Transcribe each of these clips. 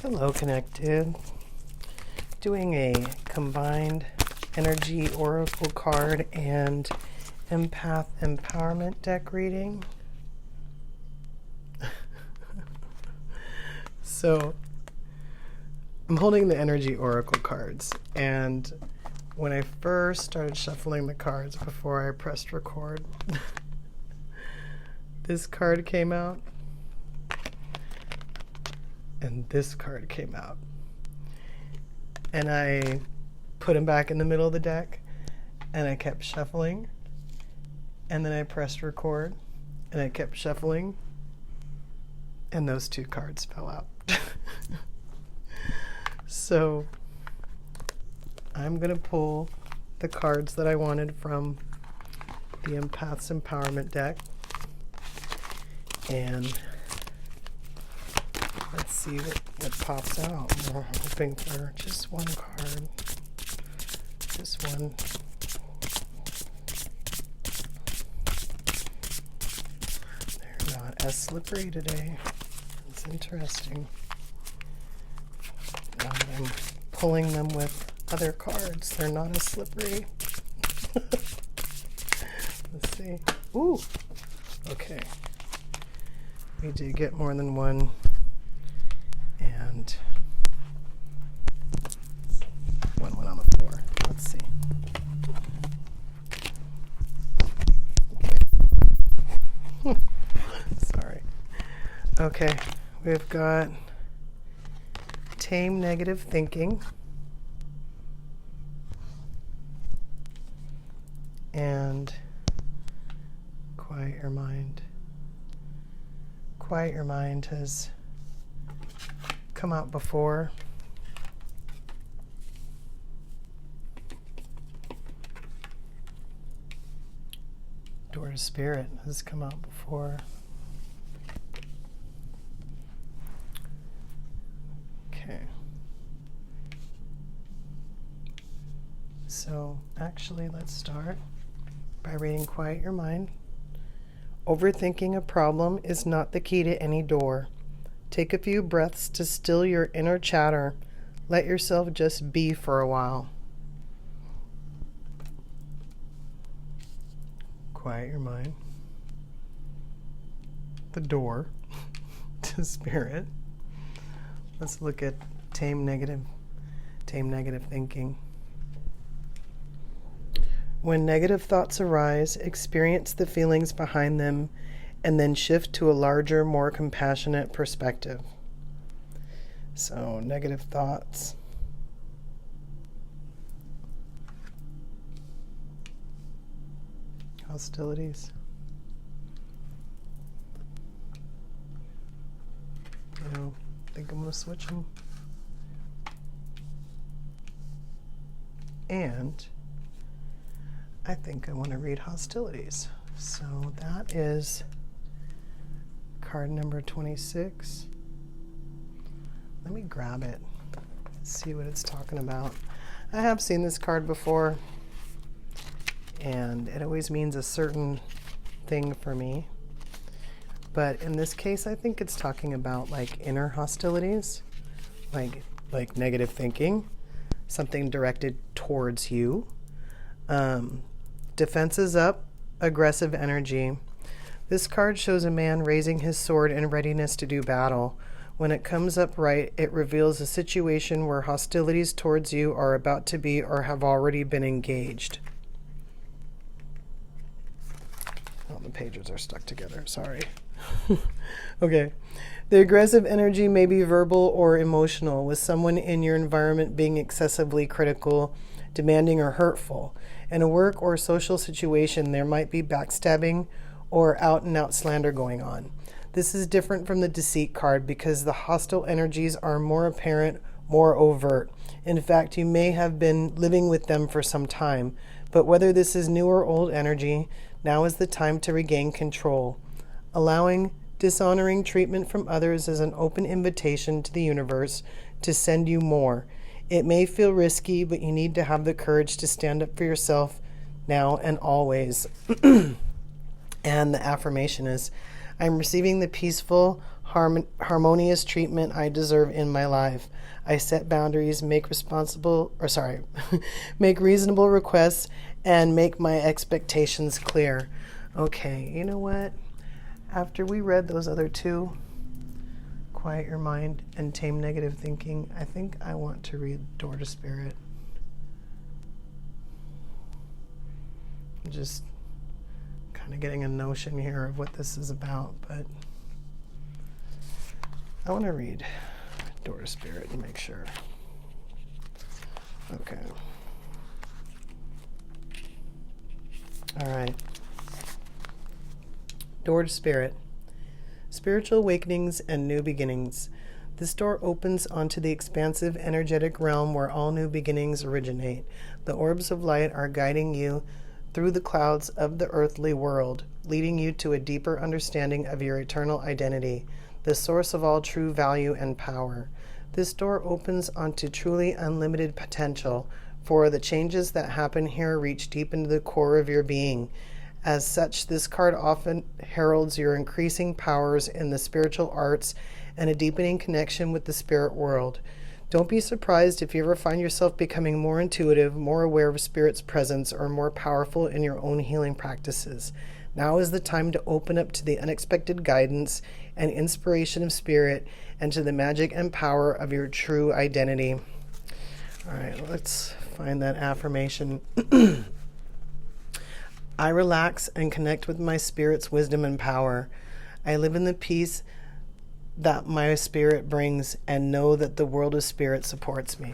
Hello, Connected. Doing a combined energy oracle card and empath empowerment deck reading. So I'm holding the energy oracle cards, and when I first started shuffling the cards before I pressed record, this card came out and this card came out, and I put them back in the middle of the deck, and I kept shuffling, and then I pressed record and I kept shuffling, and those two cards fell out. So I'm gonna pull the cards that I wanted from the Empath's Empowerment deck, and let's see what pops out. We're hoping for just one card. Just one. They're not as slippery today. It's interesting. Now that I'm pulling them with other cards, they're not as slippery. Let's see. Ooh! Okay. We did get more than one. And one went on the floor. Let's see. Okay. Sorry. Okay, we've got Tame negative thinking and quiet your mind. Quiet your mind has come out before. Door to Spirit has come out before. Okay. So actually, let's start by reading Quiet Your Mind. Overthinking a problem is not the key to any door. Take a few breaths to still your inner chatter. Let yourself just be for a while. Quiet your mind. The door to Spirit. Let's look at Tame negative thinking. When negative thoughts arise, experience the feelings behind them and then shift to a larger, more compassionate perspective. So, negative thoughts. Hostilities. I think I'm going to switch them. And I think I want to read Hostilities. So that is card number 26. Let me grab it, see what it's talking about. I have seen this card before, and it always means a certain thing for me. But in this case, I think it's talking about like inner hostilities, like negative thinking, something directed towards you. Defenses up, aggressive energy. This card shows a man raising his sword in readiness to do battle. When it comes up right, it reveals a situation where hostilities towards you are about to be or have already been engaged. Oh, the pages are stuck together. Sorry. Okay. The aggressive energy may be verbal or emotional, with someone in your environment being excessively critical, demanding, or hurtful. In a work or social situation, there might be backstabbing or out-and-out slander going on. This is different from the deceit card because the hostile energies are more apparent, more overt. In fact, you may have been living with them for some time, but whether this is new or old energy, now is the time to regain control. Allowing dishonoring treatment from others is an open invitation to the universe to send you more. It may feel risky, but you need to have the courage to stand up for yourself now and always. And the affirmation is, I'm receiving the peaceful, harmonious treatment I deserve in my life. I set boundaries, make make reasonable requests, and make my expectations clear. Okay, you know what? After we read those other two, Quiet Your Mind and Tame Negative Thinking, I think I want to read Door to Spirit. Just kind of getting a notion here of what this is about, but I want to read Door to Spirit and make sure. Okay. All right. Door to Spirit. Spiritual awakenings and new beginnings. This door opens onto the expansive energetic realm where all new beginnings originate. The orbs of light are guiding you through the clouds of the earthly world, leading you to a deeper understanding of your eternal identity, the source of all true value and power. This door opens onto truly unlimited potential, for the changes that happen here reach deep into the core of your being. As such, this card often heralds your increasing powers in the spiritual arts and a deepening connection with the spirit world. Don't be surprised if you ever find yourself becoming more intuitive, more aware of Spirit's presence, or more powerful in your own healing practices. Now is the time to open up to the unexpected guidance and inspiration of Spirit and to the magic and power of your true identity. All right, let's find that affirmation. I relax and connect with my Spirit's wisdom and power. I live in the peace that my spirit brings and know that the world of spirit supports me.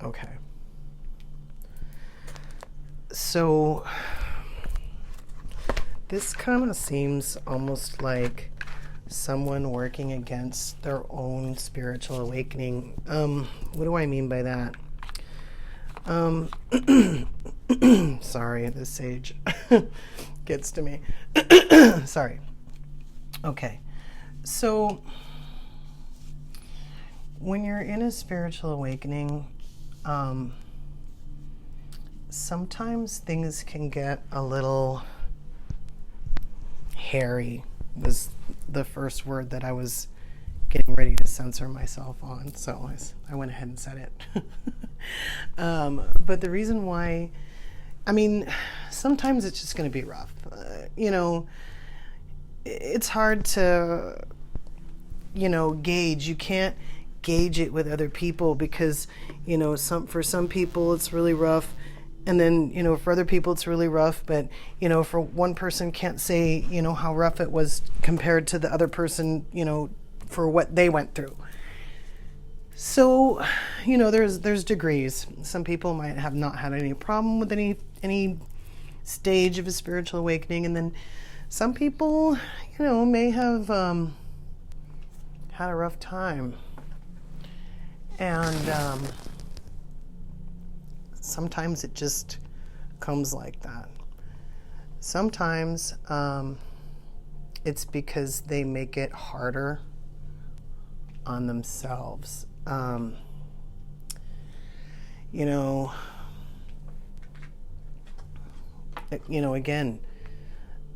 Okay. So this kind of seems almost like someone working against their own spiritual awakening. What do I mean by that? Sorry, this sage gets to me. Sorry. Okay. So, when you're in a spiritual awakening, sometimes things can get a little hairy, was the first word that I was getting ready to censor myself on, so I went ahead and said it. But the reason why, sometimes it's just going to be rough. It's hard to, gauge. You can't gauge it with other people because, for some people it's really rough. And then, for other people it's really rough. But, for one person can't say, how rough it was compared to the other person, for what they went through. So, there's degrees. Some people might have not had any problem with any stage of a spiritual awakening. And then some people, may have had a rough time. And sometimes it just comes like that. Sometimes it's because they make it harder on themselves. Again,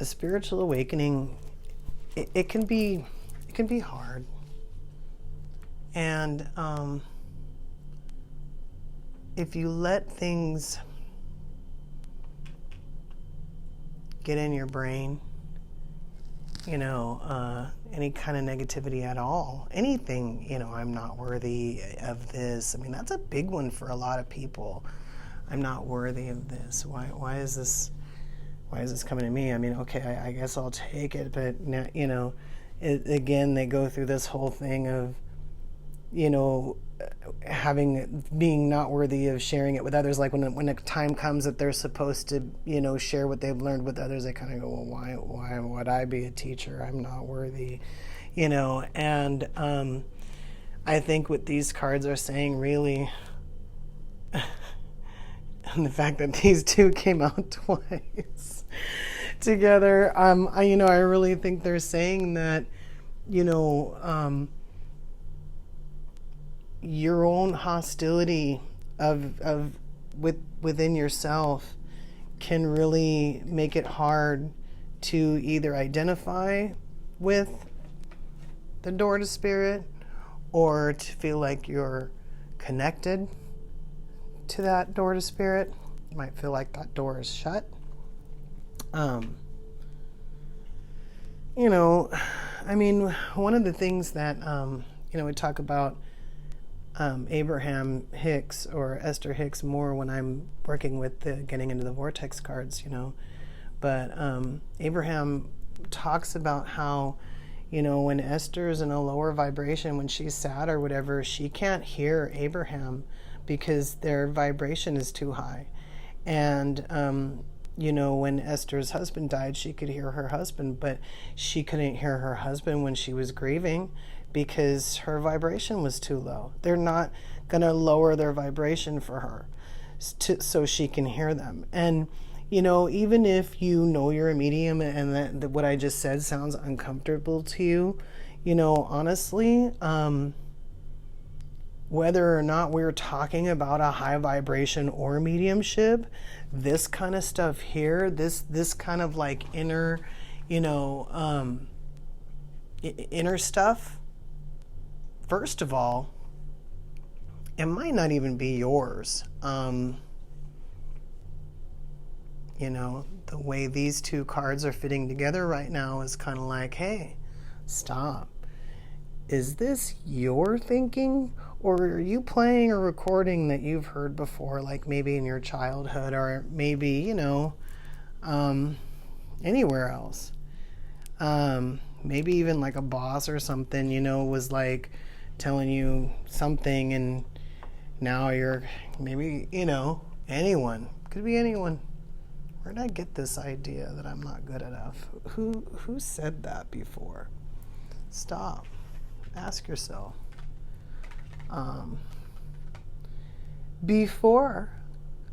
a spiritual awakening, it can be hard. And if you let things get in your brain, any kind of negativity at all, anything, I'm not worthy of this. That's a big one for a lot of people. I'm not worthy of this. Why is this coming to me? Okay, I guess I'll take it, but now, again, they go through this whole thing of, being not worthy of sharing it with others. Like when a time comes that they're supposed to, share what they've learned with others, they kind of go, well, why would I be a teacher? I'm not worthy, and I think what these cards are saying really, and the fact that these two came out twice together, I really think they're saying that, your own hostility within yourself can really make it hard to either identify with the door to spirit, or to feel like you're connected to that door to spirit. You might feel like that door is shut. You know, I mean, one of the things that, you know, we talk about Abraham Hicks or Esther Hicks more when I'm working with the getting into the vortex cards, you know. But Abraham talks about how, you know, when Esther's in a lower vibration, when she's sad or whatever, she can't hear Abraham because their vibration is too high. And, you know, when Esther's husband died, she could hear her husband, but she couldn't hear her husband when she was grieving because her vibration was too low. They're not going to lower their vibration for her so she can hear them. And, you know, even if you know you're a medium and that what I just said sounds uncomfortable to you, you know, honestly, whether or not we're talking about a high vibration or mediumship, this kind of stuff here, this kind of like inner, you know, inner stuff, first of all, it might not even be yours. You know, the way these two cards are fitting together right now is kind of like, hey, stop. Is this your thinking? Or are you playing a recording that you've heard before, like maybe in your childhood or maybe, you know, anywhere else? Maybe even like a boss or something, you know, was like telling you something and now you're maybe, you know, anyone. Could be anyone. Where did I get this idea that I'm not good enough? Who said that before? Stop. Ask yourself. Before,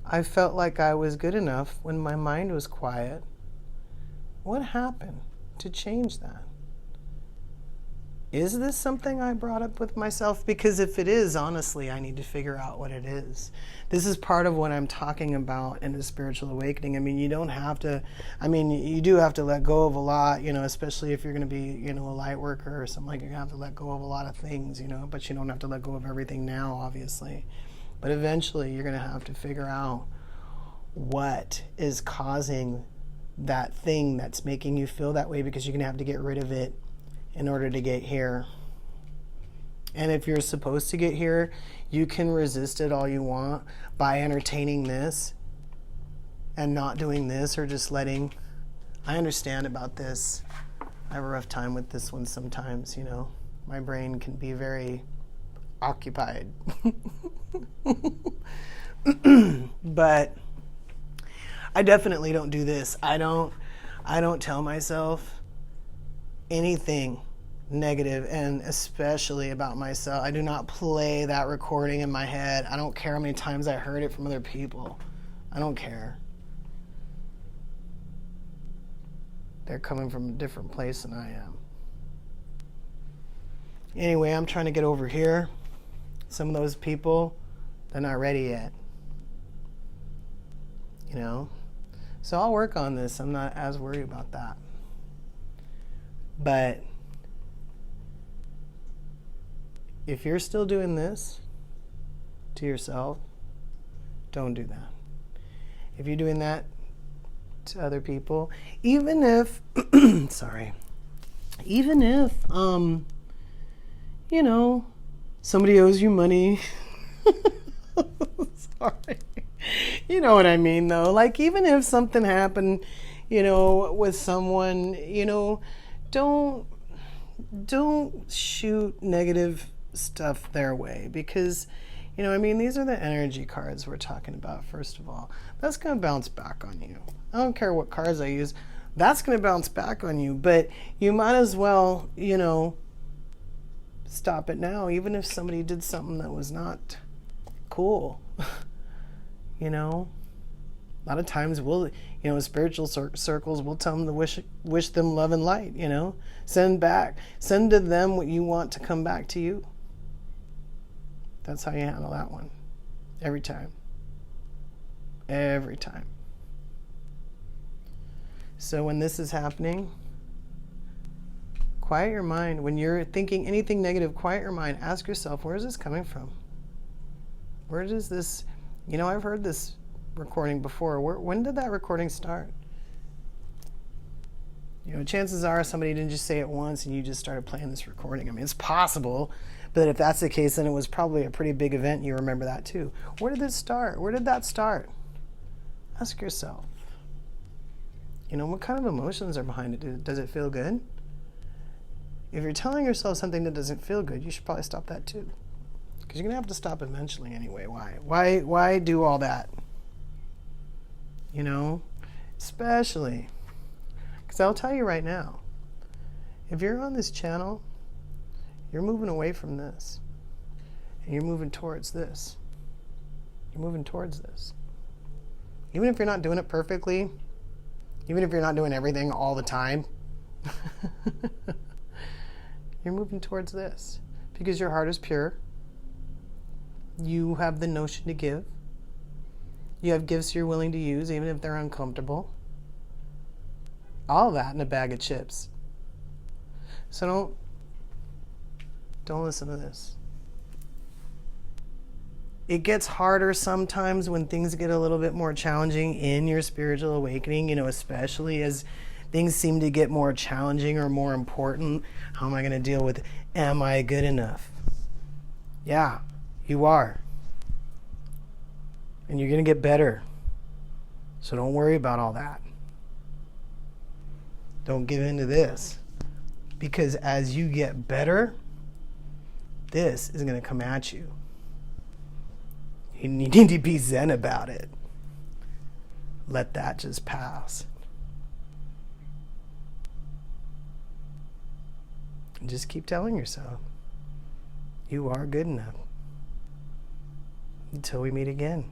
I felt like I was good enough when my mind was quiet. What happened to change that? Is this something I brought up with myself? Because if it is, honestly, I need to figure out what it is. This is part of what I'm talking about in the spiritual awakening. I mean, you don't have to, I mean, you do have to let go of a lot, you know, especially if you're going to be, you know, a light worker or something like that. You have to let go of a lot of things, you know, but you don't have to let go of everything now, obviously. But eventually you're going to have to figure out what is causing that thing that's making you feel that way, because you're going to have to get rid of it in order to get here. And if you're supposed to get here, you can resist it all you want by entertaining this and not doing this, or just letting, I understand about this. I have a rough time with this one sometimes, you know. My brain can be very occupied. But I definitely don't do this. I don't tell myself anything negative, and especially about myself. I do not play that recording in my head. I don't care how many times I heard it from other people. I don't care. They're coming from a different place than I am. Anyway, I'm trying to get over here. Some of those people, they're not ready yet. You know? So I'll work on this. I'm not as worried about that. But if you're still doing this to yourself, don't do that. If you're doing that to other people, even if, even if, you know, somebody owes you money. Sorry. You know what I mean, though. Like, even if something happened, you know, with someone, you know, don't shoot negative stuff their way, because, you know, I mean, these are the energy cards we're talking about. First of all, that's going to bounce back on you. I don't care what cards I use, that's going to bounce back on you. But you might as well, you know, stop it now, even if somebody did something that was not cool. You know, a lot of times we'll, you know, in spiritual circles, we'll tell them to wish them love and light, you know. Send to them what you want to come back to you. That's how you handle that one. Every time. Every time. So when this is happening, Quiet your mind. When you're thinking anything negative, quiet your mind. Ask yourself, where is this coming from? Where does this, I've heard this recording before. When did that recording start? Chances are somebody didn't just say it once and you just started playing this recording. I mean, it's possible, but if that's the case, then it was probably a pretty big event and you remember that too. Where did this start? Where did that start? Ask yourself. What kind of emotions are behind it? Does it feel good? If you're telling yourself something that doesn't feel good, you should probably stop that too. Because you're going to have to stop eventually anyway. Why do all that? Especially, because I'll tell you right now, if you're on this channel, you're moving away from this. And you're moving towards this. You're moving towards this. Even if you're not doing it perfectly, even if you're not doing everything all the time, you're moving towards this. Because your heart is pure. You have the notion to give. You have gifts you're willing to use, even if they're uncomfortable. All that in a bag of chips. So don't listen to this. It gets harder sometimes when things get a little bit more challenging in your spiritual awakening, especially as things seem to get more challenging or more important. How am I going to deal with, am I good enough? Yeah, you are. And you're going to get better. So don't worry about all that. Don't give in to this. Because as you get better, this is going to come at you. You need to be zen about it. Let that just pass. And just keep telling yourself, you are good enough. Until we meet again.